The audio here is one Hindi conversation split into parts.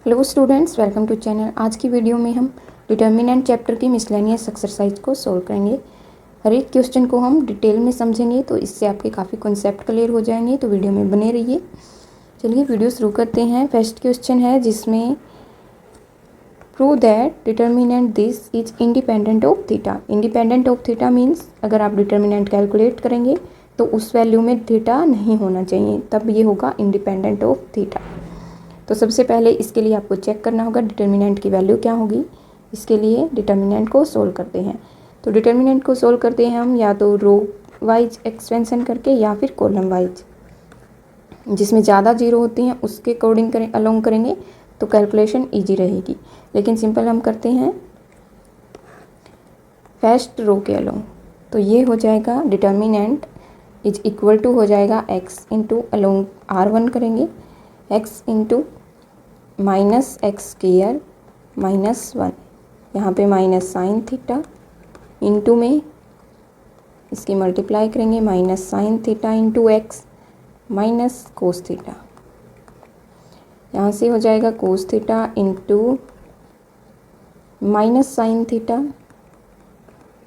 Hello students, welcome to channel. आज की वीडियो में हम डिटर्मिनेंट चैप्टर की मिसलेनियस एक्सरसाइज को सोल्व करेंगे। हर एक क्वेश्चन को हम डिटेल में समझेंगे, तो इससे आपके काफ़ी कॉन्सेप्ट क्लियर हो जाएंगे। तो वीडियो में बने रहिए। चलिए वीडियो शुरू करते हैं। फर्स्ट क्वेश्चन है जिसमें prove that determinant this is independent of theta. Independent of theta means अगर आप डिटर्मिनेंट कैलकुलेट करेंगे तो उस वैल्यू में थीटा नहीं होना चाहिए, तब ये होगा इंडिपेंडेंट ऑफ थीटा। तो सबसे पहले इसके लिए आपको चेक करना होगा डिटर्मिनेंट की वैल्यू क्या होगी। इसके लिए डिटर्मिनेंट को सोल्व करते हैं। तो डिटर्मिनेंट को सोल्व करते हैं हम या तो रो वाइज एक्सपेंशन करके या फिर कॉलम वाइज। जिसमें ज़्यादा जीरो होती हैं उसके अकॉर्डिंग अलोंग करेंगे तो कैलकुलेशन ईजी रहेगी। लेकिन सिंपल हम करते हैं फर्स्ट रो के अलोंग। तो ये हो जाएगा डिटर्मिनेंट इज इक्वल टू हो जाएगा x इंटू अलोंग R1 करेंगे x into minus x square -1, यहाँ पे माइनस साइन थीटा इंटू में इसकी मल्टीप्लाई करेंगे minus sine theta into x minus cos theta. यहाँ से हो जाएगा cos theta into minus sine theta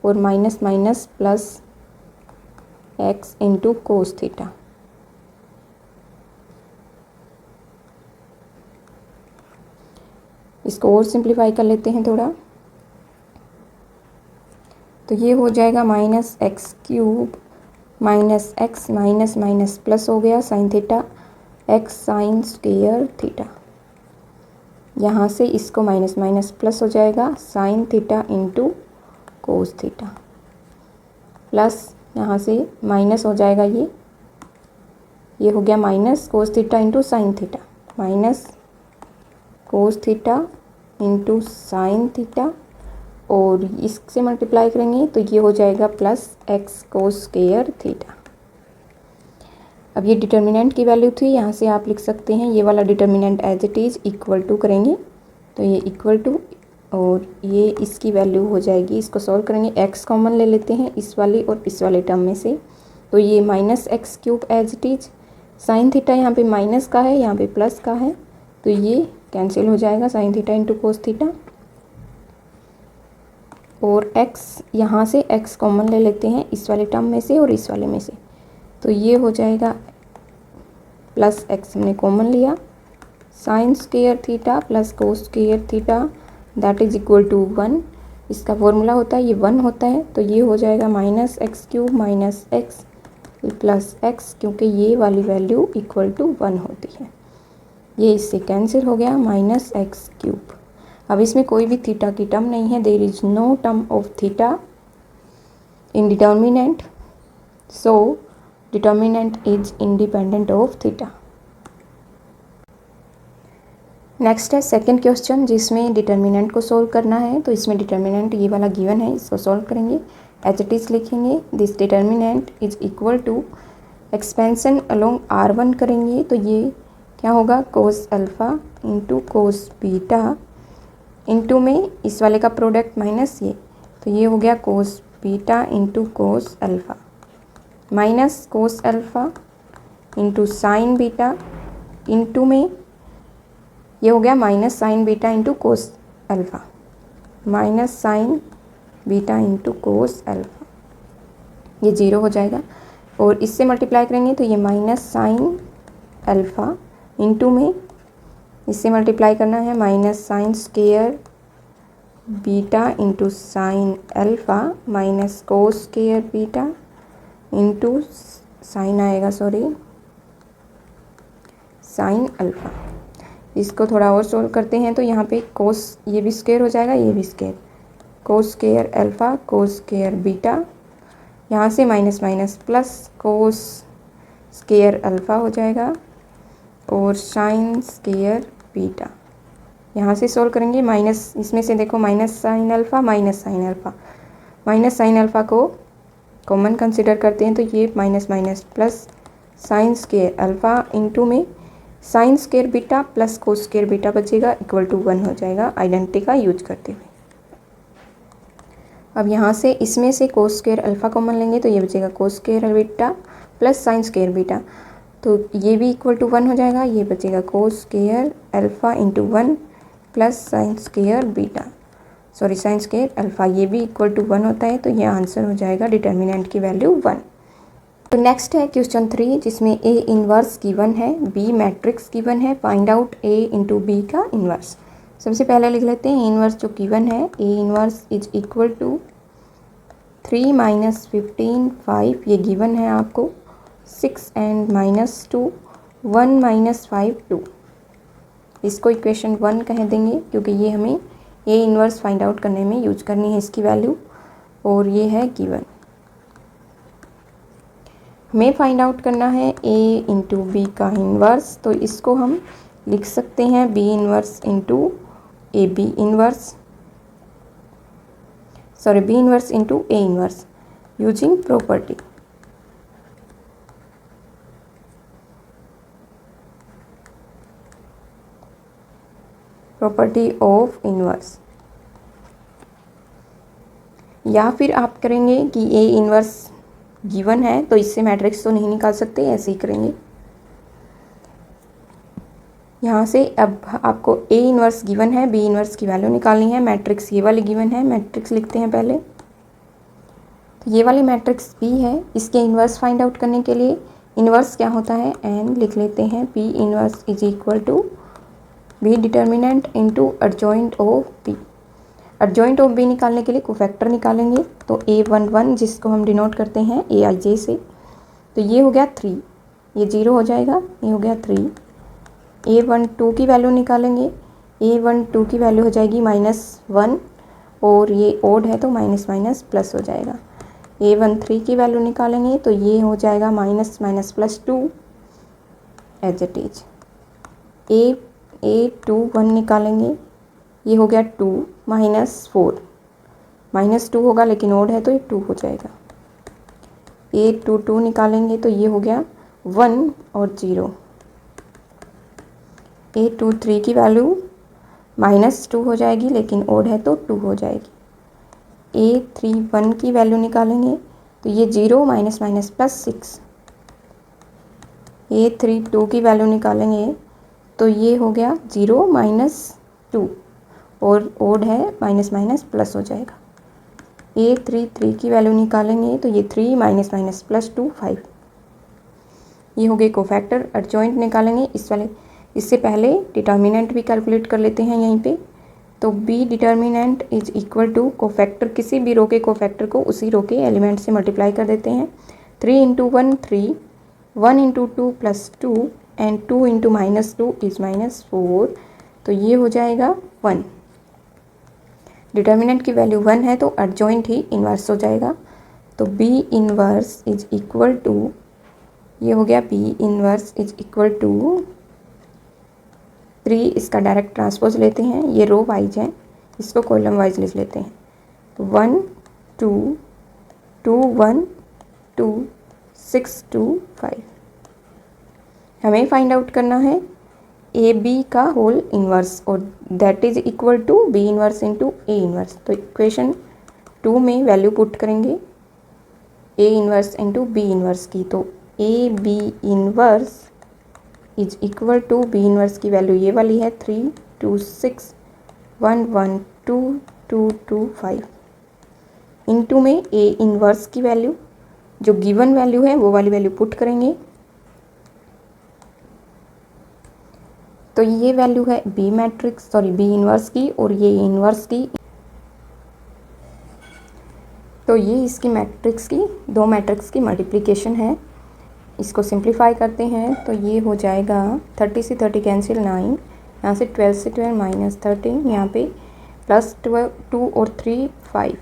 और minus minus plus x into cos theta. इसको और सिंप्लीफाई कर लेते हैं थोड़ा। तो ये हो जाएगा minus x cube minus x minus minus plus हो गया sine theta x sign square theta. यहाँ से इसको माइनस माइनस प्लस हो जाएगा sign theta into cos theta plus यहाँ से माइनस हो जाएगा ये हो गया minus cos theta into sine theta minus cos theta into sine theta और इससे मल्टीप्लाई करेंगे तो ये हो जाएगा प्लस एक्स कोस स्क्वायर थीटा। अब ये डिटर्मिनेंट की वैल्यू थी, यहाँ से आप लिख सकते हैं ये वाला determinant as it is equal to करेंगे तो ये इक्वल टू और ये इसकी वैल्यू हो जाएगी। इसको सॉल्व करेंगे, एक्स कॉमन ले लेते हैं इस वाली और इस वाले टर्म में से। तो ये minus x cube as it is sine theta यहाँ पे माइनस का है यहाँ पे प्लस का है तो ये कैंसिल हो जाएगा sign theta into cos theta और x यहाँ से x कॉमन ले लेते हैं इस वाले टर्म में से और इस वाले में से। तो ये हो जाएगा प्लस x हमने कॉमन लिया sine square theta plus cos square theta that is equal to 1। इसका फॉर्मूला होता है ये 1 होता है। तो ये हो जाएगा minus x cube minus x plus x, क्योंकि ये वाली वैल्यू इक्वल टू 1 होती है। ये इससे कैंसिल हो गया माइनस एक्स क्यूब। अब इसमें कोई भी थीटा की टर्म नहीं है, there is no term of theta in determinant, so determinant is independent of theta. Next है सेकंड क्वेश्चन जिसमें डिटर्मिनेंट को सोल्व करना है। तो इसमें डिटर्मिनेंट ये वाला गिवन है, इसको सोल्व करेंगे एज इट इज़ लिखेंगे this determinant is equal to expansion along R1 करेंगे तो ये क्या होगा cos alpha into cos beta into में इस वाले का प्रोडक्ट माइनस ये, तो ये हो गया कोस beta into cos alpha minus cos alpha into sine beta into में ये हो गया minus sign beta into cos alpha minus sign beta into cos alpha. ये जीरो हो जाएगा और इससे मल्टीप्लाई करेंगे तो ये माइनस साइन अल्फ़ा इंटू में इससे मल्टीप्लाई करना है minus sign square beta into sine alpha minus cos square beta into sine आएगा साइन अल्फ़ा। इसको थोड़ा और सोल्व करते हैं तो यहाँ पे कोस ये भी स्क्वायर हो जाएगा ये भी स्क्वायर कोस स्क्वायर अल्फ़ा कोस स्क्वायर बीटा, यहाँ से minus minus plus cos square alpha हो जाएगा और साइन स्क्वायर बीटा। यहाँ से सोल्व करेंगे माइनस इसमें से देखो minus sine alpha minus sine alpha को कॉमन कंसिडर करते हैं तो ये minus minus plus sine square alpha into में sine square beta plus cos square beta बचेगा इक्वल टू 1 हो जाएगा आइडेंटिटी का यूज करते हुए। अब यहाँ से इसमें से कोस स्क्वायर अल्फ़ा कॉमन लेंगे तो ये बचेगा कोस square beta plus sine square beta तो ये भी इक्वल टू 1 हो जाएगा। ये बचेगा cos square alpha into 1 plus sine square beta, sorry sine square alpha, ये भी इक्वल टू 1 होता है, तो ये आंसर हो जाएगा डिटर्मिनेंट की वैल्यू 1। तो नेक्स्ट है क्वेश्चन 3, जिसमें ए इन्वर्स गिवन है, बी मैट्रिक्स गिवन है, find out A into B का इन्वर्स। सबसे पहले लिख लेते हैं इन्वर्स जो गिवन है, A inverse is equal to 3 minus 15 5, ये गिवन है आपको, 6 एंड माइनस 2 1 माइनस 5 2। इसको इक्वेशन 1 कह देंगे क्योंकि ये हमें ए इन्वर्स फाइंड आउट करने में यूज करनी है इसकी वैल्यू, और ये है गिवन। हमें फाइंड आउट करना है ए इंटू बी का इन्वर्स, तो इसको हम लिख सकते हैं B inverse into A B inverse, sorry B inverse into A inverse using property. Property of inverse, या फिर आप करेंगे कि ए इन्वर्स गिवन है तो इससे मैट्रिक्स तो नहीं निकाल सकते, ऐसे ही करेंगे। यहाँ से अब आपको ए इन्वर्स गिवन है, बी इन्वर्स की वैल्यू निकालनी है, मैट्रिक्स ये वाली गिवन है, मैट्रिक्स लिखते हैं पहले। तो ये वाली मैट्रिक्स बी है, इसके इन्वर्स फाइंड आउट करने के लिए इन्वर्स क्या होता है, एन लिख लेते हैं, B inverse is equal to B determinant into adjoint of B. Adjoint of B निकालने के लिए कोफैक्टर निकालेंगे, तो A11 जिसको हम डिनोट करते हैं AIJ से, तो ये हो गया 3, ये 0 हो जाएगा, ये हो गया 3। A12 की वैल्यू निकालेंगे, A12 की वैल्यू हो जाएगी -1, और ये ओड है तो माइनस माइनस प्लस हो जाएगा। A13 की वैल्यू निकालेंगे तो ये हो जाएगा minus minus plus 2 as it is. A21 निकालेंगे, ये हो गया 2 -4, -2 होगा लेकिन ओड है तो ये 2 हो जाएगा। A22 निकालेंगे तो ये हो गया 1 और 0। A23 की वैल्यू -2 हो जाएगी लेकिन ओड है तो 2 हो जाएगी। A31 की वैल्यू निकालेंगे तो ये 0 माइनस माइनस प्लस 6। A32 की वैल्यू निकालेंगे तो ये हो गया 0 -2, और ओड है माइनस माइनस प्लस हो जाएगा। A33 की वैल्यू निकालेंगे तो ये 3 माइनस माइनस प्लस 2 5। ये हो गए कोफैक्टर। एडजॉइंट निकालेंगे इस वाले, इससे पहले डिटर्मिनेंट भी कैलकुलेट कर लेते हैं यहीं पे। तो B determinant is equal to cofactor, किसी भी रो के कोफैक्टर को उसी रो के एलिमेंट से मल्टीप्लाई कर देते हैं। 3 into 1 3, 1 into 2 plus 2 and 2 into -2 is -4, तो ये हो जाएगा 1। डिटर्मिनेंट की वैल्यू 1 है तो एडजॉइंट ही इन्वर्स हो जाएगा। तो B inverse is equal to, ये हो गया B inverse is equal to 3, इसका डायरेक्ट ट्रांसपोज लेते हैं, ये रो वाइज है, इसको कॉलम वाइज लिख लेते हैं। 1 2 2 1 2 6 2 5। हमें फाइंड आउट करना है ए बी का होल इन्वर्स, और that is equal to B inverse into A inverse. तो इक्वेशन 2 में वैल्यू पुट करेंगे A inverse into B inverse की, तो A B inverse is equal to B inverse की वैल्यू ये वाली है 3 2 6 1 1 2 2 2 5, इंटू में ए इन्वर्स की वैल्यू जो गिवन वैल्यू है वो वाली वैल्यू पुट करेंगे। तो ये वैल्यू है B matrix, sorry B inverse की, और ये इन्वर्स की, तो ये इसकी मैट्रिक्स की, दो मैट्रिक्स की मल्टीप्लिकेशन है। इसको सिंप्लीफाई करते हैं तो ये हो जाएगा 30 से 30 कैंसिल 9, यहाँ से 12 से 12 माइनस 13, यहाँ पे प्लस 2 और 3 5,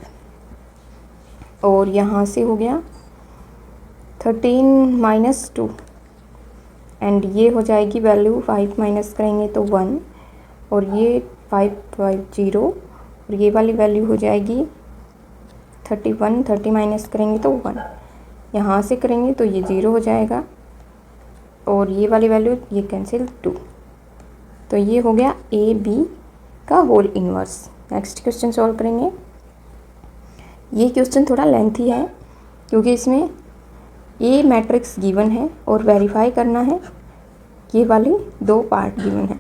और यहाँ से हो गया 13 माइनस 2, एंड ये हो जाएगी वैल्यू 5 माइनस करेंगे तो 1, और ये 5 5 0, और ये वाली वैल्यू हो जाएगी 31, 30 माइनस करेंगे तो 1, यहाँ से करेंगे तो ये 0 हो जाएगा, और ये वाली वैल्यू ये कैंसिल 2। तो ये हो गया ए बी का whole inverse. Next question solve करेंगे। ये क्वेश्चन थोड़ा लेंथी है क्योंकि इसमें ए मैट्रिक्स गिवन है और वेरीफाई करना है, ये वाली दो पार्ट गिवन है।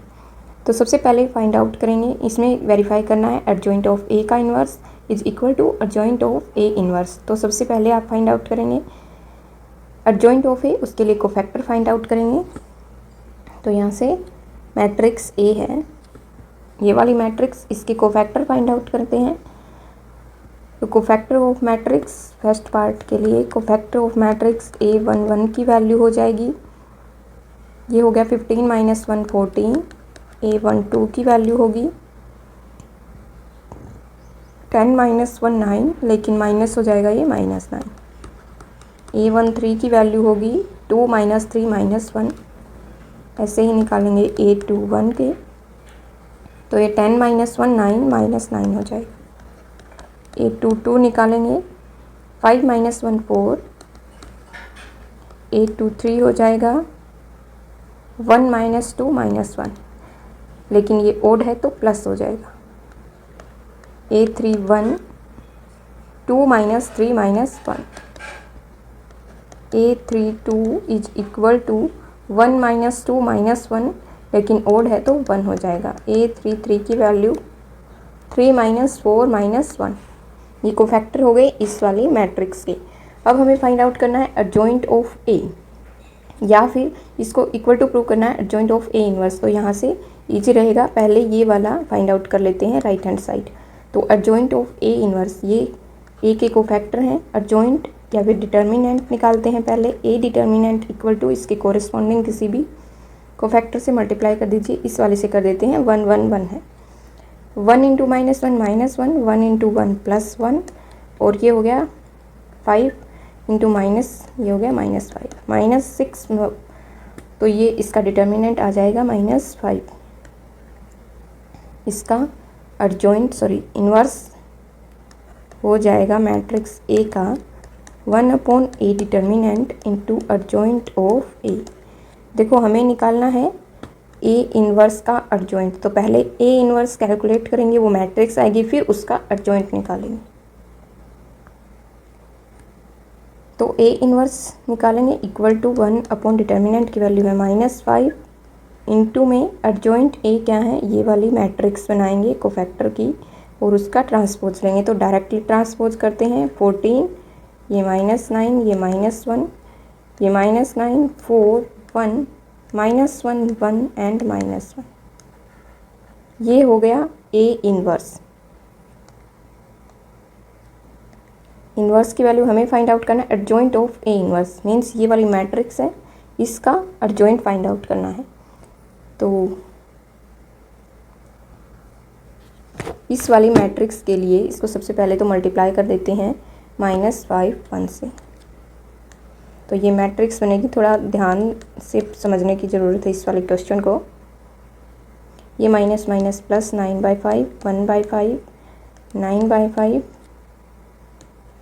तो सबसे पहले फाइंड आउट करेंगे, इसमें वेरीफाई करना है एडजॉइंट ऑफ ए का inverse is equal to adjoint of A inverse. तो सबसे पहले आप फाइंड आउट करेंगे एडजॉइंट ऑफ ए, उसके लिए कोफैक्टर फाइंड आउट करेंगे। तो यहाँ से मैट्रिक्स ए है, ये वाली मैट्रिक्स, इसके कोफैक्टर फाइंड आउट करते हैं। तो cofactor of matrix first part के लिए कोफैक्टर ऑफ मैट्रिक्स A11 की वैल्यू हो जाएगी, ये हो गया 15 माइनस 1 14। A12 की वैल्यू होगी 10 माइनस 1 9, लेकिन माइनस हो जाएगा ये -9। A13 की वैल्यू होगी 2 माइनस 3 माइनस 1, ऐसे ही निकालेंगे A21 के। तो ये 10 माइनस 1 9 माइनस 9 हो जाएगा। A22 निकालेंगे 5 माइनस 1 4। A23 हो जाएगा 1 माइनस 2 माइनस 1, लेकिन ये ओड है तो प्लस हो जाएगा। A31 2 minus 3 minus 1। A32 is equal to 1 minus 2 minus 1, लेकिन ओड है तो 1 हो जाएगा। A33 की वैल्यू 3 माइनस 4 माइनस 1। ये कोफैक्टर हो गए इस वाली मैट्रिक्स के। अब हमें फाइंड आउट करना है एडजॉइंट ऑफ ए, या फिर इसको इक्वल टू प्रूव करना है एडजॉइंट ऑफ ए इनवर्स। तो यहाँ से इजी रहेगा, पहले ये वाला फाइंड आउट कर लेते हैं राइट हैंड साइड। तो एडजॉइंट ऑफ ए इनवर्स, ये ए के कोफैक्टर हैं। एडजॉइंट या फिर डिटर्मिनेंट निकालते हैं पहले। ए डिटर्मिनेंट इक्वल टू इसके कोरिस्पॉन्डिंग किसी भी कोफैक्टर से मल्टीप्लाई कर दीजिए। इस वाले से कर देते हैं 1 1 1 है। 1 into minus 1 minus 1, 1 into 1 plus 1, और ये हो गया 5 इंटू माइनस, ये हो गया -5 -6। तो ये इसका डिटर्मिनेंट आ जाएगा -5। इसका एडजॉइंट इन्वर्स हो जाएगा मैट्रिक्स ए का 1/a determinant into adjoint of A. देखो हमें निकालना है ए इन्वर्स का एडजॉइंट, तो पहले ए इन्वर्स कैलकुलेट करेंगे, वो मैट्रिक्स आएगी, फिर उसका एडजॉइंट निकालेंगे। तो ए इन्वर्स निकालेंगे इक्वल टू 1 डिटर्मिनेंट की वैल्यू है -5 इंटू में एडजॉइंट ए क्या है, ये वाली मैट्रिक्स बनाएंगे कोफैक्टर की, और उसका ट्रांसपोज लेंगे। तो डायरेक्टली ट्रांसपोज करते हैं 14, ये -9, ये -1, ये -9 4 1 -1 1 एंड -1। ये हो गया ए इन्वर्स। इन्वर्स की वैल्यू हमें फाइंड आउट करना है adjoint of A inverse, means ये वाली मैट्रिक्स है, इसका एडजॉइंट फाइंड आउट करना है। तो इस वाली मैट्रिक्स के लिए इसको सबसे पहले तो मल्टीप्लाई कर देते हैं -5 1 से। तो ये मैट्रिक्स बनेगी, थोड़ा ध्यान से समझने की ज़रूरत है इस वाले क्वेश्चन को। ये माइनस माइनस प्लस 9/5 1/5 9/5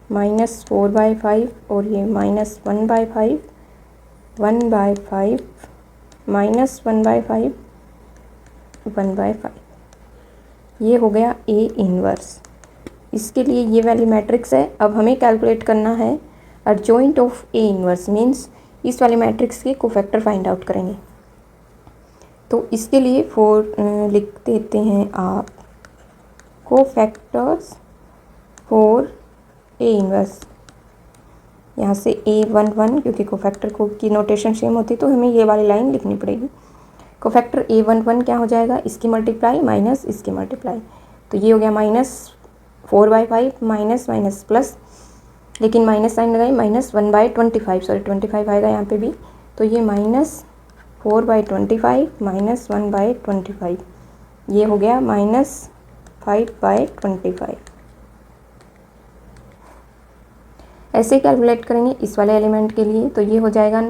-4/5, और ये -1/5 1/5 -1/5 1/5। ये हो गया ए इन्वर्स। इसके लिए ये वाली मैट्रिक्स है। अब हमें कैलकुलेट करना है adjoint of A inverse, means इस वाले मैट्रिक्स के कोफैक्टर फाइंड आउट करेंगे। तो इसके लिए लिख देते हैं आप कोफैक्टर्स फॉर ए इन्वर्स। यहाँ से A11, क्योंकि कोफैक्टर को की नोटेशन सेम होती है तो हमें ये वाली लाइन लिखनी पड़ेगी। कोफैक्टर A11 क्या हो जाएगा, इसकी मल्टीप्लाई माइनस इसकी मल्टीप्लाई। तो ये हो गया -4/5 माइनस माइनस प्लस, लेकिन माइनस साइन लगाई, -1/25, 25 आएगा यहाँ पे भी। तो ये -4/25 -1/25, ये हो गया -5/25। ऐसे कैलकुलेट करेंगे इस वाले एलिमेंट के लिए। तो ये हो जाएगा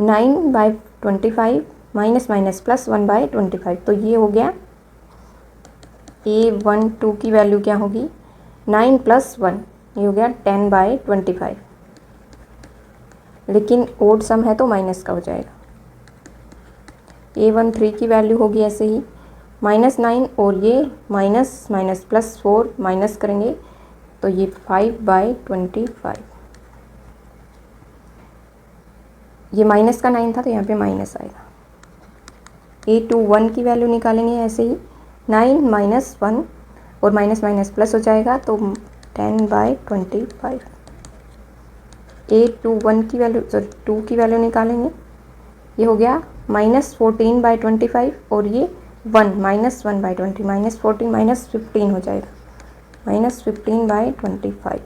9/25 माइनस माइनस प्लस 1/25। तो ये हो गया A12 की वैल्यू क्या होगी, 9 + 1, ये हो गया 10/25, लेकिन ओड सम है तो माइनस का हो जाएगा। A13 की वैल्यू होगी ऐसे ही -9, और ये माइनस माइनस प्लस 4 माइनस करेंगे तो ये 5/25। ये माइनस का 9 था तो यहाँ पे माइनस आएगा। A21 की वैल्यू निकालेंगे ऐसे ही 9 माइनस 1 और माइनस माइनस प्लस हो जाएगा तो 10/25। A21 की वैल्यू सॉरी 2 की वैल्यू निकालेंगे, ये हो गया -14/25 और ये 1 -1/20 -14 -15 हो जाएगा -15/25।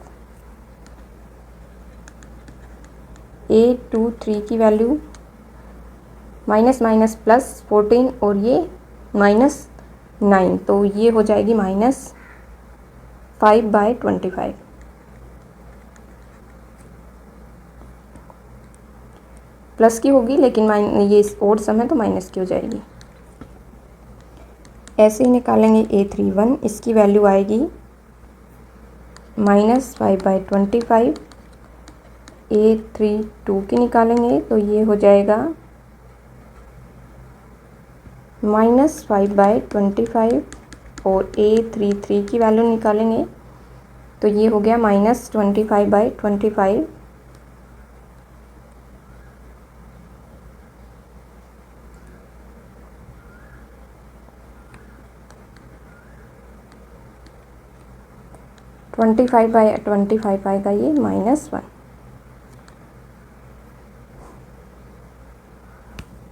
A23 की वैल्यू माइनस माइनस प्लस 14 और ये -9 तो ये हो जाएगी -5/25। प्लस की होगी लेकिन ये ओड सम है तो माइनस की हो जाएगी। ऐसे ही निकालेंगे A31, इसकी वैल्यू आएगी -5/25। A32 की निकालेंगे तो ये हो जाएगा -5/25 और A33 की वैल्यू निकालेंगे तो ये हो गया -25/25। -25/25 आएगा ये -1।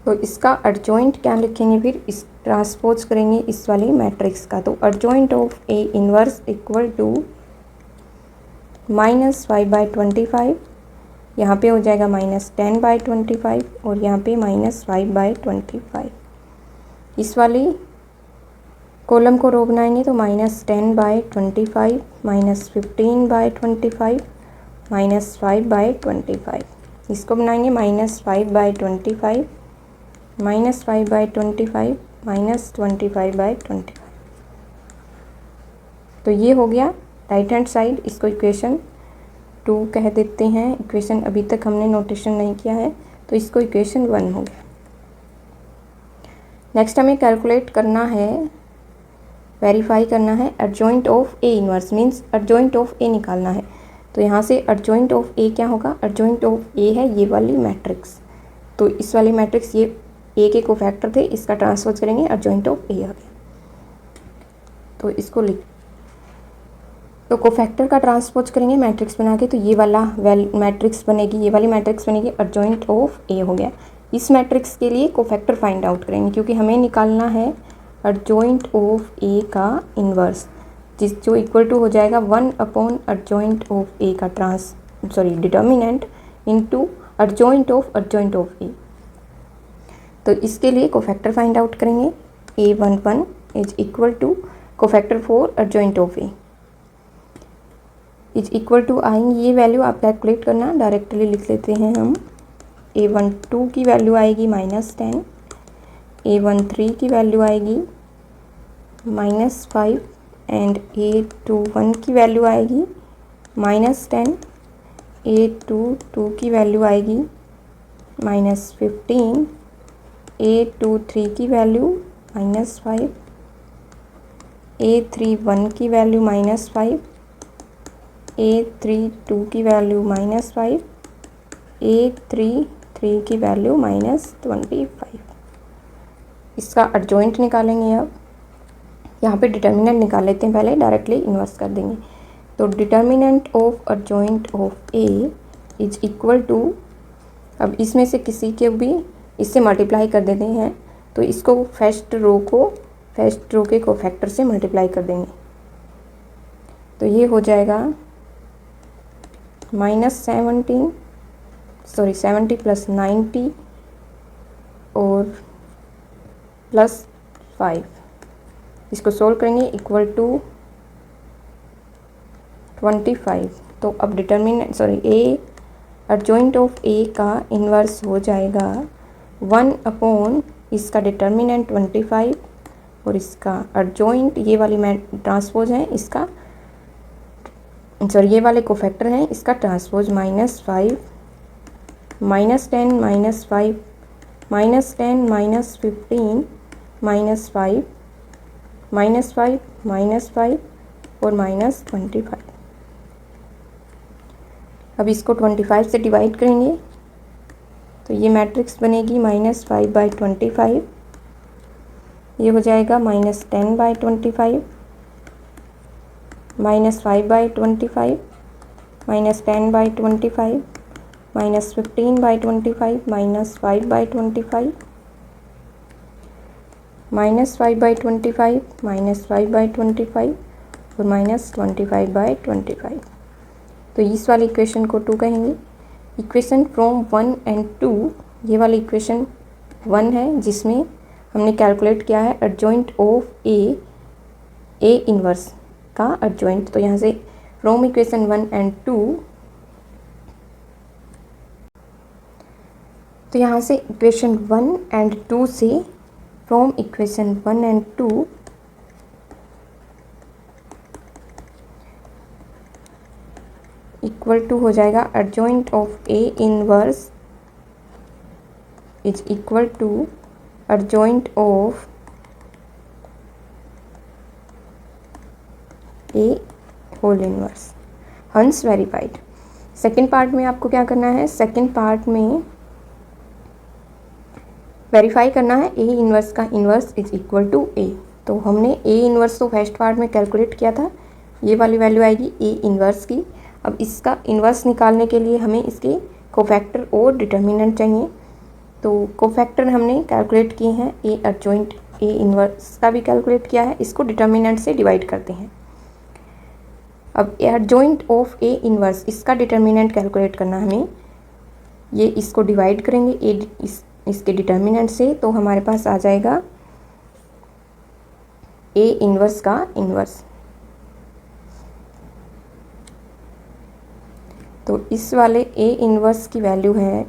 तो इसका एडजॉइंट क्या लिखेंगे, फिर इस ट्रांसपोज करेंगे इस वाली मैट्रिक्स का। तो adjoint of A inverse equal to -5/25, यहाँ पे हो जाएगा -10/25 और यहाँ पे -5/25। इस वाली कॉलम को रो बनाएंगे तो -10/25 -15/25 -5/25। इसको बनाएंगे -5/25 -5/25 -25/25। तो ये हो गया राइट हैंड साइड। इसको इक्वेशन 2 कह देते हैं। इक्वेशन अभी तक हमने नोटेशन नहीं किया है तो इसको इक्वेशन 1 हो गया। नेक्स्ट हमें कैलकुलेट करना है, वेरीफाई करना है adjoint of A inverse, means adjoint of A निकालना है। तो यहाँ से एडजॉइंट ऑफ A क्या होगा, एडजॉइंट ऑफ A है ये वाली मैट्रिक्स। तो इस वाली मैट्रिक्स ये A के कोफैक्टर थे, इसका ट्रांसपोज करेंगे एडजॉइंट ऑफ A आ गया। तो इसको लिख, तो कोफैक्टर का ट्रांसपोज करेंगे मैट्रिक्स बना के तो ये वाला मैट्रिक्स बनेगी, ये वाली मैट्रिक्स बनेगी एडजॉइंट ऑफ A हो गया। इस मैट्रिक्स के लिए कोफैक्टर फाइंड आउट करेंगे क्योंकि हमें निकालना है एडजॉइंट ऑफ A का इन्वर्स, जो इक्वल टू हो जाएगा 1 एडजॉइंट ऑफ A का determinant into adjoint of A। तो इसके लिए कोफैक्टर फाइंड आउट करेंगे। A11 is equal to cofactor 4 adjoint of A is equal to आएंगी, ये वैल्यू आप कैलकुलेट करना, डायरेक्टली लिख लेते हैं हम। A12 की वैल्यू आएगी -10, A13 की वैल्यू आएगी -5 एंड A21 की वैल्यू आएगी -10, A22 की वैल्यू आएगी -15, A23 की वैल्यू -5, A31 की वैल्यू -5, A32 की वैल्यू -5, A33 की वैल्यू -25। इसका एडजॉइंट निकालेंगे। अब यहाँ पे डिटर्मिनेंट निकाल लेते हैं, पहले डायरेक्टली इन्वर्स कर देंगे। तो determinant of adjoint of A is equal to, अब इसमें से किसी के भी इससे मल्टीप्लाई कर देते हैं तो इसको फर्स्ट रो के कोफैक्टर से मल्टीप्लाई कर देंगे तो ये हो जाएगा -70 + 90 और +5। इसको सोल्व करेंगे इक्वल टू 25। तो अब A एडजॉइंट ऑफ A का इन्वर्स हो जाएगा 1 इसका डिटर्मिनेंट 25 और इसका एडजॉइंट ये वाली ट्रांसपोज है, इसका ये वाले कोफैक्टर हैं, इसका ट्रांसपोज -5 -10 -5 -10 -15 -5 -5 और -25। अब इसको 25 से डिवाइड करेंगे तो ये मैट्रिक्स बनेगी -5/25 ये हो जाएगा -10/25 -5/25 -10/25 -15/25 -5/25 -5/25 -5/25 और -25/25। तो इस वाली इक्वेशन को 2 कहेंगे। इक्वेशन फ्रॉम 1 एंड 2, ये वाली इक्वेशन 1 है जिसमें हमने कैलकुलेट किया है एडजॉइंट ऑफ ए इनवर्स का एडजॉइंट। तो यहाँ से फ्रॉम इक्वेशन 1 एंड 2, तो यहाँ से इक्वेशन 1 एंड 2 से from equation 1 and 2 equal to हो जाएगा adjoint of A inverse is equal to adjoint of A whole inverse. Hence verified. Second part में आपको क्या करना है, सेकेंड पार्ट में वेरीफाई करना है ए इनवर्स का इनवर्स इज इक्वल टू ए। तो हमने ए इनवर्स तो फर्स्ट पार्ट में कैलकुलेट किया था, ये वाली वैल्यू आएगी ए इनवर्स की। अब इसका इन्वर्स निकालने के लिए हमें इसके कोफैक्टर और डिटर्मिनेंट चाहिए। तो कोफैक्टर हमने कैलकुलेट किए हैं, ए एडजॉइंट ए इनवर्स का भी कैलकुलेट किया है, इसको डिटर्मिनेंट से डिवाइड करते हैं। अब एडजॉइंट ऑफ ए इनवर्स, इसका डिटर्मिनेंट कैलकुलेट करना हमें, ये इसको डिवाइड करेंगे इसके डिटर्मिनेंट से, तो हमारे पास आ जाएगा ए इनवर्स का इनवर्स। तो इस वाले ए इनवर्स की वैल्यू है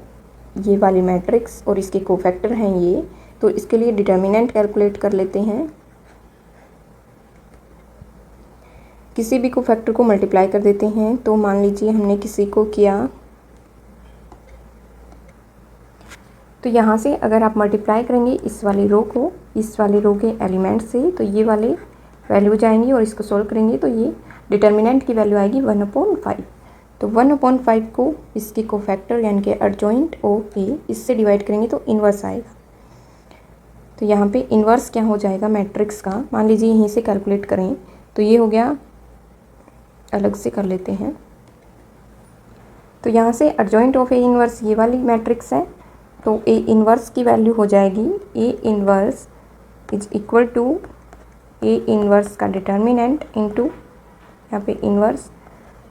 ये वाली मैट्रिक्स और इसके कोफैक्टर हैं ये। तो इसके लिए डिटर्मिनेंट कैलकुलेट कर लेते हैं। किसी भी कोफैक्टर को मल्टीप्लाई कर देते हैं। तो मान लीजिए हमने किसी को किया, तो यहाँ से अगर आप मल्टीप्लाई करेंगे इस वाली रो को इस वाली रो के एलिमेंट से, तो ये वाले वैल्यू जाएंगी और इसको सोल्व करेंगे तो ये डिटर्मिनेंट की वैल्यू आएगी 1/5। तो 1/5 को इसके कोफैक्टर यानी कि एडजॉइंट ऑफ ए इससे डिवाइड करेंगे तो इन्वर्स आएगा। तो यहाँ पे इन्वर्स क्या हो जाएगा मैट्रिक्स का, मान लीजिए यहीं से कैलकुलेट करें तो ये हो गया, अलग से कर लेते हैं। तो यहाँ से एडजॉइंट ऑफ ए इन्वर्स ये वाली मैट्रिक्स है, तो ए इन्वर्स की वैल्यू हो जाएगी A inverse is equal to A inverse का डिटर्मिनेंट इंटू यहाँ पे inverse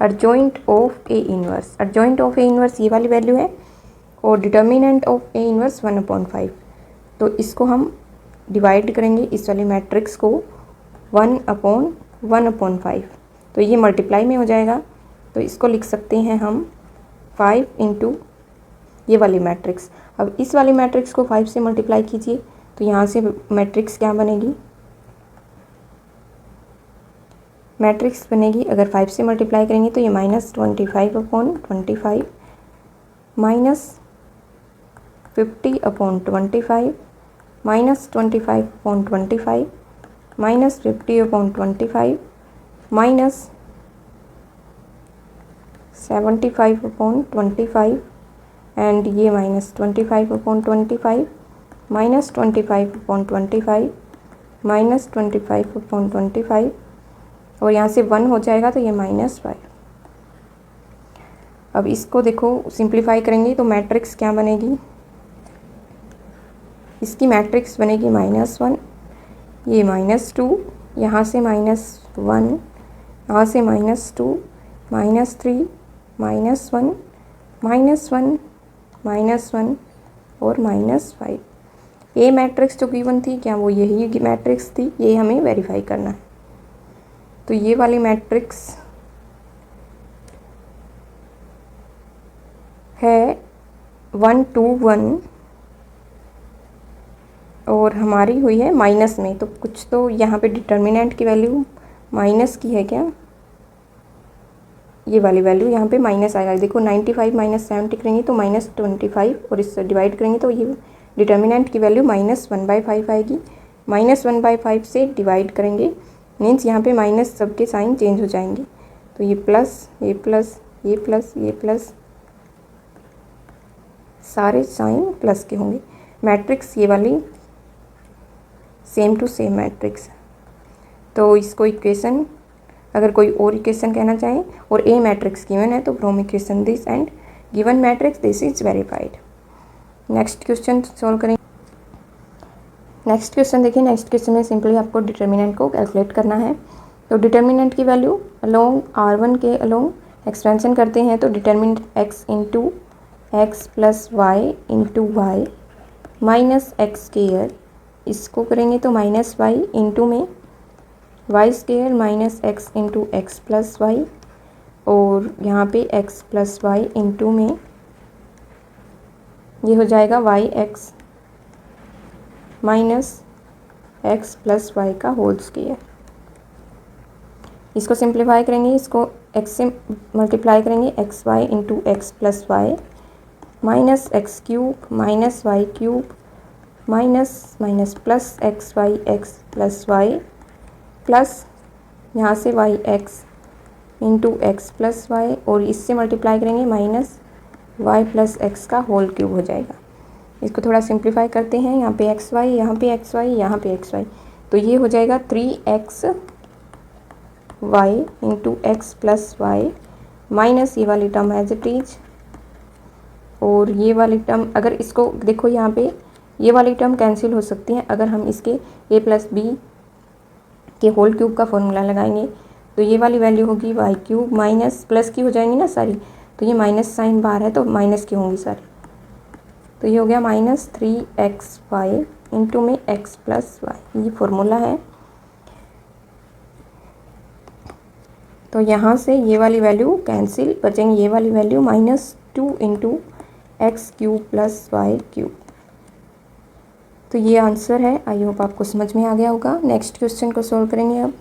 adjoint of A inverse. Adjoint of A inverse ये वाली वैल्यू है और डिटर्मिनेंट ऑफ ए इन्वर्स 1/5। तो इसको हम डिवाइड करेंगे इस वाली मैट्रिक्स को 1/1/5, तो ये मल्टीप्लाई में हो जाएगा। तो इसको लिख सकते हैं हम 5 इंटू ये वाली मैट्रिक्स। अब इस वाली मैट्रिक्स को 5 से मल्टीप्लाई कीजिए तो यहाँ से मैट्रिक्स क्या बनेगी, मैट्रिक्स बनेगी अगर 5 से मल्टीप्लाई करेंगे तो ये -25/25 -50/25 -25/25 -50/25 -75/25 एंड ये -25/25 -25/25 -25/25 और यहाँ से 1 हो जाएगा तो ये -5। अब इसको देखो सिंप्लीफाई करेंगे तो मैट्रिक्स क्या बनेगी, इसकी मैट्रिक्स बनेगी -1, ये -2, यहाँ से -1, यहाँ से -2, -3, -1, -1, -1 और -5। ये मैट्रिक्स जो गिवन थी क्या वो यही मैट्रिक्स थी, ये हमें वेरीफाई करना है। तो ये वाली मैट्रिक्स है 1 2 1 और हमारी हुई है माइनस में, तो कुछ तो यहाँ पे डिटर्मिनेंट की वैल्यू माइनस की है क्या, ये वाली वैल्यू यहाँ पे माइनस आएगा। देखो 95 -70 करेंगे तो -25 और इससे डिवाइड करेंगे तो ये डिटर्मिनेंट की वैल्यू -1/5 आएगी। -1/5 से डिवाइड करेंगे मीन्स यहाँ पे माइनस सबके साइन चेंज हो जाएंगे, तो ये प्लस ये प्लस ये प्लस ये प्लस सारे साइन प्लस के होंगे। मैट्रिक्स ये वाली सेम टू सेम मैट्रिक्स। तो इसको इक्वेशन, अगर कोई और इक्वेशन कहना चाहें और ए मैट्रिक्स गिवन है तो from equation this and given matrix this is verified. Next question solve करेंगे। नेक्स्ट क्वेश्चन देखिए, नेक्स्ट क्वेश्चन में सिंपली आपको डिटर्मिनेंट को कैलकुलेट करना है। तो डिटर्मिनेंट की वैल्यू अलोंग R1 के अलोंग एक्सपेंशन करते हैं तो determinant x into x plus y into y minus x square, इसको करेंगे तो माइनस वाई इंटू में y square minus x into x plus y, और यहाँ पे x प्लस वाई इंटू में ये हो जाएगा y x minus x plus y का होल स्क्वायर। इसको सिंप्लीफाई करेंगे, इसको x से मल्टीप्लाई करेंगे x y into x plus y minus x cube minus y cube minus minus plus x y x plus y plus यहाँ से y x into x plus y, और इससे मल्टीप्लाई करेंगे माइनस वाई प्लस एक्स का होल क्यूब हो जाएगा। इसको थोड़ा सिंप्लीफाई करते हैं, यहाँ पे एक्स वाई, यहाँ पे एक्स वाई, यहाँ पे एक्स वाई, तो ये हो जाएगा 3x y into x plus y minus ये वाली टर्म एज इट इज, और ये वाली टर्म अगर इसको देखो यहाँ पे ये वाली टर्म कैंसिल हो सकती है अगर हम इसके a प्लस बी के होल क्यूब का फॉर्मूला लगाएंगे, तो ये वाली वैल्यू होगी वाई क्यूब माइनस प्लस की हो जाएंगी ना सारी, तो ये माइनस साइन बाहर है तो माइनस की होंगी सारी, तो ये हो गया माइनस 3x वाई इंटू में x प्लस वाई, ये फॉर्मूला है। तो यहाँ से ये वाली वैल्यू कैंसिल, बचेंगे ये वाली value -2 into x cube plus y cube. तो ये आंसर है, आई होप आपको समझ में आ गया होगा। नेक्स्ट क्वेश्चन को सॉल्व करेंगे अब।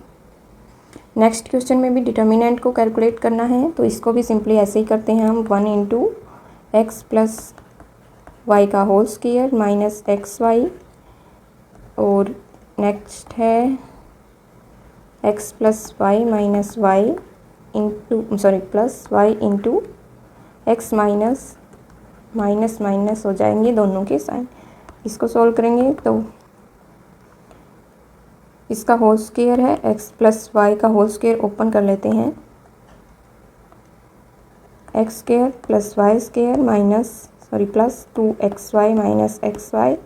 नेक्स्ट क्वेश्चन में भी डिटर्मिनेंट को कैलकुलेट करना है, तो इसको भी सिंपली ऐसे ही करते हैं हम, 1 इंटू एक्स प्लस वाई का whole square minus x y, और नेक्स्ट है x plus y minus y into sorry plus y into x minus minus minus हो जाएंगे दोनों के साइन। इसको सॉल्व करेंगे तो इसका होल स्क्वायर है, एक्स प्लस वाई का होल स्क्वायर ओपन कर लेते हैं, x square plus y square minus plus 2xy minus x y,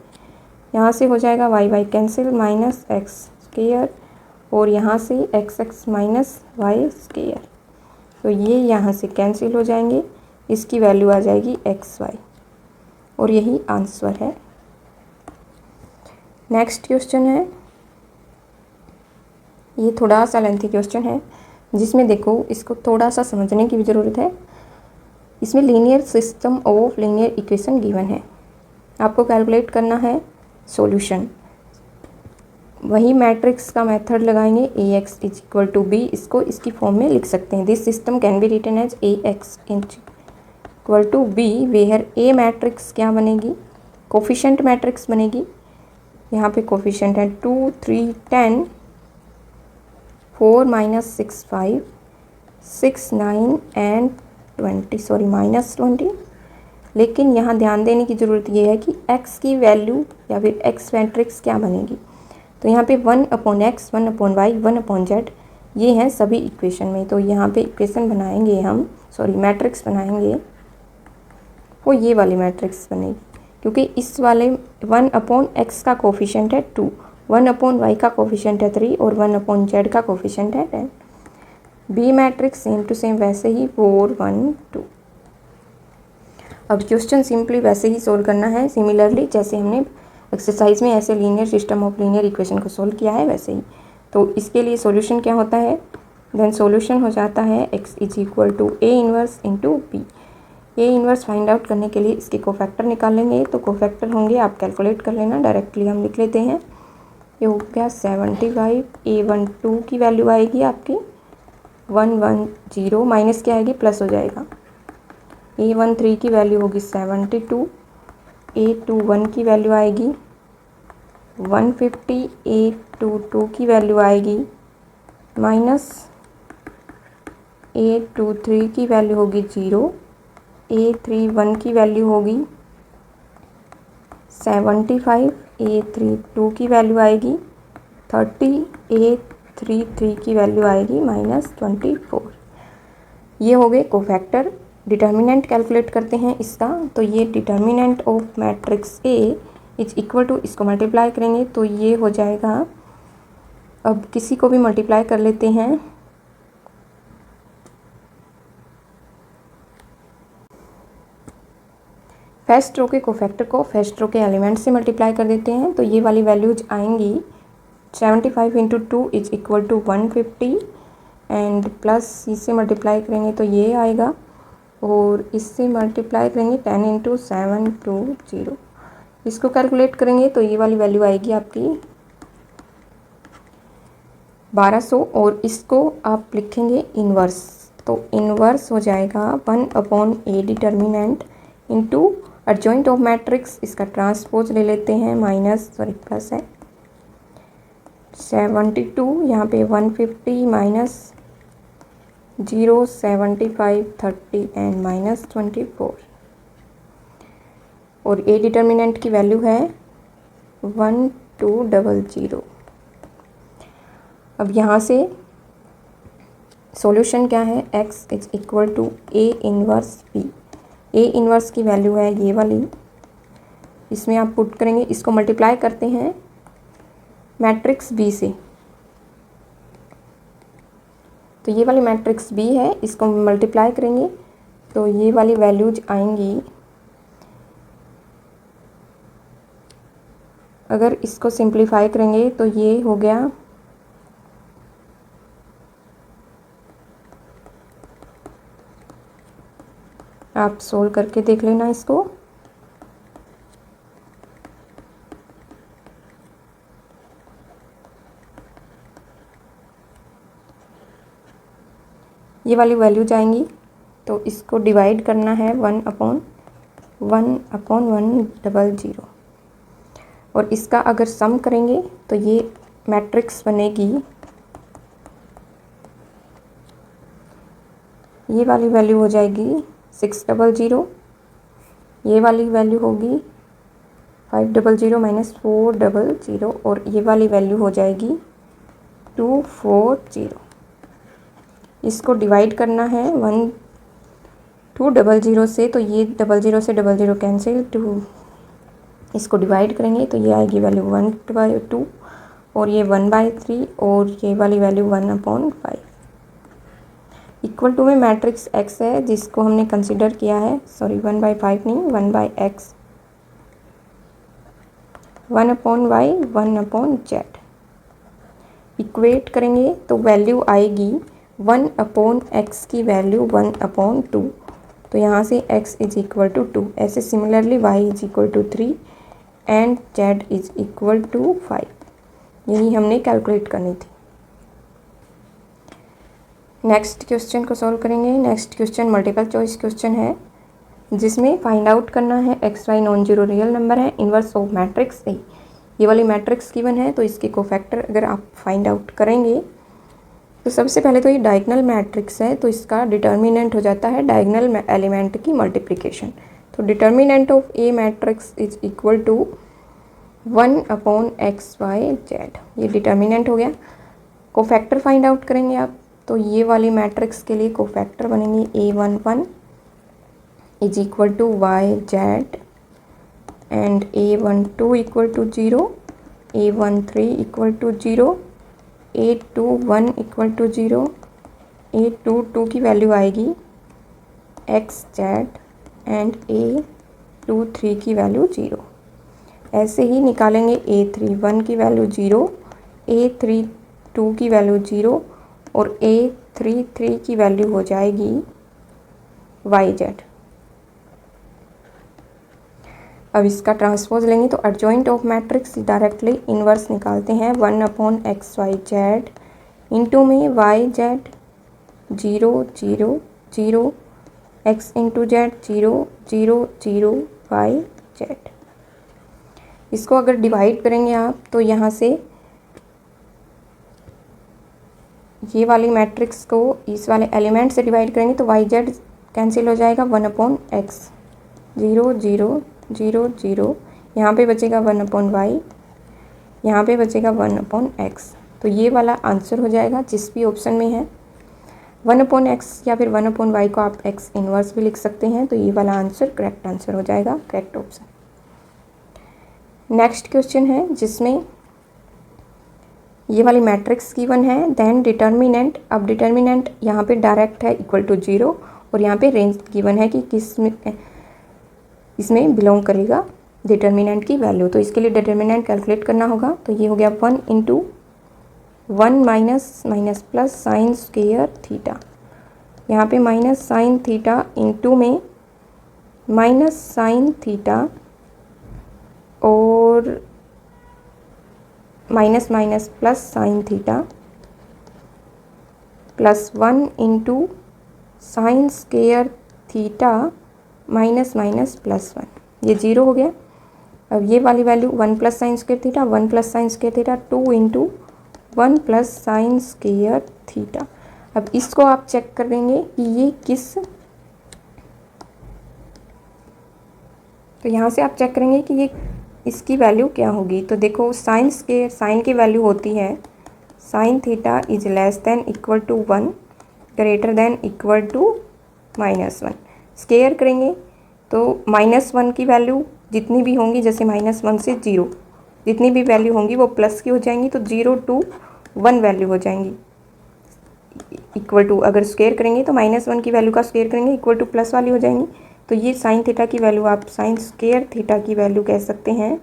यहाँ से हो जाएगा y y cancel minus x square, और यहाँ से x x minus y square, तो ये यहाँ से कैंसिल हो जाएंगे, इसकी वैल्यू आ जाएगी एक्स वाई, और यही आंसर है। नेक्स्ट क्वेश्चन है, ये थोड़ा सा लेंथी क्वेश्चन है जिसमें देखो इसको थोड़ा सा समझने की भी ज़रूरत है। इसमें linear system of linear equation given है, आपको कैलकुलेट करना है सॉल्यूशन। वही मैट्रिक्स का मेथड लगाएंगे, ax is equal to b, इसको इसकी फॉर्म में लिख सकते हैं। This system can be written as ax equal to b, where a matrix क्या बनेगी, कोफिशिएंट मैट्रिक्स बनेगी। यहाँ पे कोफिशिएंट है 2 3 10 4 -6 5 6 9 एंड 20 -20। लेकिन यहाँ ध्यान देने की ज़रूरत ये है कि x की वैल्यू या फिर x मैट्रिक्स क्या बनेगी। तो यहाँ पे 1/x 1/y 1/z ये हैं सभी इक्वेशन में। तो यहाँ पे इक्वेशन बनाएंगे हम, मैट्रिक्स बनाएंगे, वो ये वाली मैट्रिक्स बनेगी, क्योंकि इस वाले 1/x का कोफिशिएंट है 2, 1/y का कोफिशिएंट है 3 और 1/z का कोफिशिएंट है 10। B matrix same to same वैसे ही 4 1 2। अब क्वेश्चन सिंपली वैसे ही सोल्व करना है, सिमिलरली जैसे हमने एक्सरसाइज में ऐसे linear system of linear equation को सोल्व किया है वैसे ही। तो इसके लिए सॉल्यूशन क्या होता है, देन सॉल्यूशन हो जाता है x is equal to a inverse into B. A inverse find out करने के लिए इसके कोफैक्टर निकालेंगे, तो कोफैक्टर होंगे, आप कैलकुलेट कर लेना, डायरेक्टली हम लिख लेते हैं। ये हो गया 75, a12 की वैल्यू आएगी आपकी 110 माइनस क्या आएगी प्लस हो जाएगा, a13 की वैल्यू होगी 72, a21 की वैल्यू आएगी 150, a22 की वैल्यू आएगी माइनस, a23 की वैल्यू होगी 0, a31 की वैल्यू होगी 75, a32 की वैल्यू आएगी 3833 की वैल्यू आएगी -24। ये हो गए कोफैक्टर। डिटर्मिनेंट कैलकुलेट करते हैं इसका। तो ये determinant of matrix A is equal to, इसको मल्टीप्लाई करेंगे तो ये हो जाएगा, अब किसी को भी मल्टीप्लाई कर लेते हैं। फर्स्ट रो के कोफैक्टर को फर्स्ट रो के एलिमेंट से मल्टीप्लाई कर देते हैं। तो ये वाली वैल्यूज आएंगी 75 into 2 is equal to 150 and plus इससे मल्टीप्लाई करेंगे तो ये आएगा, और इससे मल्टीप्लाई करेंगे 10 इंटू 720। इसको कैलकुलेट करेंगे तो ये वाली वैल्यू आएगी आपकी 1200, और इसको आप लिखेंगे इन्वर्स। तो इन्वर्स हो जाएगा 1/a determinant into adjoint of matrix, इसका ट्रांसपोज ले लेते हैं प्लस है 72, यहाँ पे 150 माइनस 0 75 30 एंड -24, और ए डिटर्मिनेंट की वैल्यू है 1200। अब यहाँ से सॉल्यूशन क्या है, x is equal to a inverse b। a inverse की वैल्यू है ये वाली, इसमें आप पुट करेंगे, इसको मल्टीप्लाई करते हैं मैट्रिक्स b से। तो ये वाली मैट्रिक्स b है, इसको मल्टीप्लाई करेंगे तो ये वाली वैल्यूज आएंगी। अगर इसको सिंप्लीफाई करेंगे तो ये हो गया आप सोल्व करके देख लेना इसको। ये वाली वैल्यू जाएंगी तो इसको डिवाइड करना है 1/100, और इसका अगर सम करेंगे तो ये मैट्रिक्स बनेगी, ये वाली वैल्यू हो जाएगी 600, ये वाली वैल्यू होगी 500 माइनस 400, और ये वाली वैल्यू हो जाएगी 240। इसको डिवाइड करना है 200 से, तो ये 00 से 00 कैंसिल, 2 इसको डिवाइड करेंगे तो ये आएगी वैल्यू 1/2, और ये 1/3, और ये वाली वैल्यू 1/5। इक्वल टू में मैट्रिक्स x है जिसको हमने कंसिडर किया है, सॉरी 1/5 नहीं 1/x, 1/y 1/z। इक्वेट करेंगे तो वैल्यू आएगी 1/x की वैल्यू 1/2। तो यहाँ से x इज इक्वल टू 2, ऐसे similarly y is equal to 3 and z is equal to 5। यही हमने कैलकुलेट करनी थी। नेक्स्ट क्वेश्चन को सॉल्व करेंगे। Next question multiple choice question है, जिसमें फाइंड आउट करना है x y non zero real number है, इन्वर्स ऑफ मैट्रिक्स ए। ये वाली मैट्रिक्स गिवन है, तो इसके कोफैक्टर अगर आप फाइंड आउट करेंगे तो सबसे पहले तो ये डायगोनल मैट्रिक्स है, तो इसका डिटर्मिनेंट हो जाता है डायगोनल एलिमेंट की मल्टीप्लिकेशन। तो determinant of A matrix is equal to 1/xyz, ये डिटर्मिनेंट हो गया। कोफैक्टर फाइंड आउट करेंगे आप, तो ये वाली मैट्रिक्स के लिए कोफैक्टर बनेंगे A11 is equal to YZ and A12 equal to 0, A13 equal to 0, A21 equal to 0, A22 की वैल्यू आएगी XZ एंड A23 की वैल्यू 0। ऐसे ही निकालेंगे A31 की वैल्यू 0, A32 की वैल्यू 0, और A33 की वैल्यू हो जाएगी YZ। अब इसका ट्रांसपोज लेंगे तो adjoint of matrix directly inverse निकालते हैं 1/xyz इंटू में YZ 0 0 0 x into Z 0 0 0 YZ। इसको अगर डिवाइड करेंगे आप तो यहाँ से ये वाली मैट्रिक्स को इस वाले एलिमेंट से डिवाइड करेंगे तो YZ कैंसिल हो जाएगा 1/x 0 0 0 0, यहाँ पे बचेगा 1/y यहाँ पे बचेगा 1/x। तो ये वाला आंसर हो जाएगा जिस भी ऑप्शन में है 1/x या फिर 1/y को आप x इनवर्स भी लिख सकते हैं। तो ये वाला आंसर करेक्ट आंसर हो जाएगा, करेक्ट ऑप्शन। नेक्स्ट क्वेश्चन है जिसमें ये वाली मैट्रिक्स गिवन है, देन डिटर्मिनेंट। अब डिटर्मिनेंट यहाँ पे डायरेक्ट है इक्वल टू 0 और यहाँ पे रेंज गिवन है कि किस में इसमें बिलोंग करेगा डिटर्मिनेंट की वैल्यू। तो इसके लिए डिटर्मिनेंट कैलकुलेट करना होगा। तो ये हो गया 1 × 1 minus minus plus sine square theta. यहाँ पे माइनस साइन थीटा इंटू में माइनस साइन थीटा और minus minus plus sine theta plus 1 × sine square theta minus minus plus 1, ये 0 हो गया। अब ये वाली value 1 + sine square theta, 1 + sine square theta, 2 × 1 + sine square theta. अब इसको आप चेक करेंगे कि ये किस, तो यहाँ से आप चेक करेंगे कि ये इसकी वैल्यू क्या होगी। तो देखो साइन स्क्वायर, साइन की वैल्यू होती है sine theta is less than equal to 1 greater than equal to -1। Square करेंगे तो -1 की वैल्यू जितनी भी होंगी, जैसे -1 से 0 जितनी भी वैल्यू होंगी वो प्लस की हो जाएंगी। तो 0 to 1 वैल्यू हो जाएंगी इक्वल टू, अगर स्क्वायर करेंगे तो -1 की वैल्यू का स्क्वायर करेंगे इक्वल टू प्लस वाली हो जाएंगी। तो ये साइन थीटा की वैल्यू आप साइन स्क्वायर थीटा की वैल्यू कह सकते हैं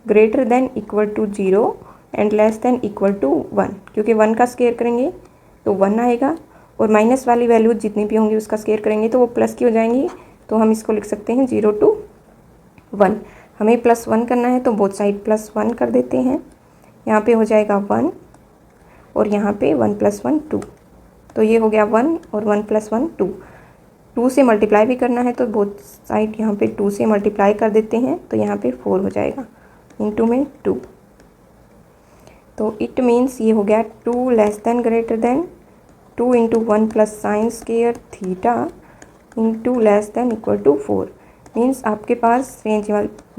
greater than equal to 0 and less than equal to 1, क्योंकि 1 का स्क्वायर करेंगे तो 1 आएगा और माइनस वाली वैल्यू जितनी भी होंगी उसका स्क्वायर करेंगे तो वो प्लस की हो जाएंगी। तो हम इसको लिख सकते हैं 0 to 1। हमें +1 करना है तो बोथ साइड +1 कर देते हैं। यहाँ पे हो जाएगा 1 और यहाँ पे 1 + 1 2। तो ये हो गया 1 और 1 + 1 2। 2 से मल्टीप्लाई भी करना है तो बोथ साइड यहाँ पे 2 से मल्टीप्लाई कर देते हैं। तो यहाँ पे 4 हो जाएगा, इंटू में 2। तो इट मीन्स ये हो गया 2 less than greater than 2 × 1 + sine square theta into less than equal to 4। Means आपके पास रेंज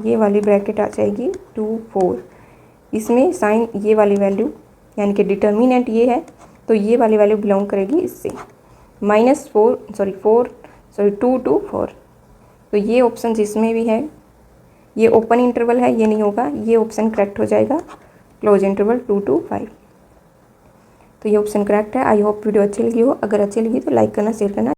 ये वाली ब्रैकेट आ जाएगी 2 4। इसमें साइन ये वाली वैल्यू यानी कि डिटर्मिनेंट ये है तो ये वाली वैल्यू बिलोंग करेगी इससे -2 to 4। तो ये ऑप्शन जिसमें भी है ये ओपन इंटरवल है, ये नहीं होगा, ये ऑप्शन करेक्ट हो जाएगा क्लोज इंटरवल 2 to 5। तो ये ऑप्शन करेक्ट है। आई होप वीडियो अच्छी लगी हो, अगर अच्छी लगी तो लाइक करना, शेयर करना।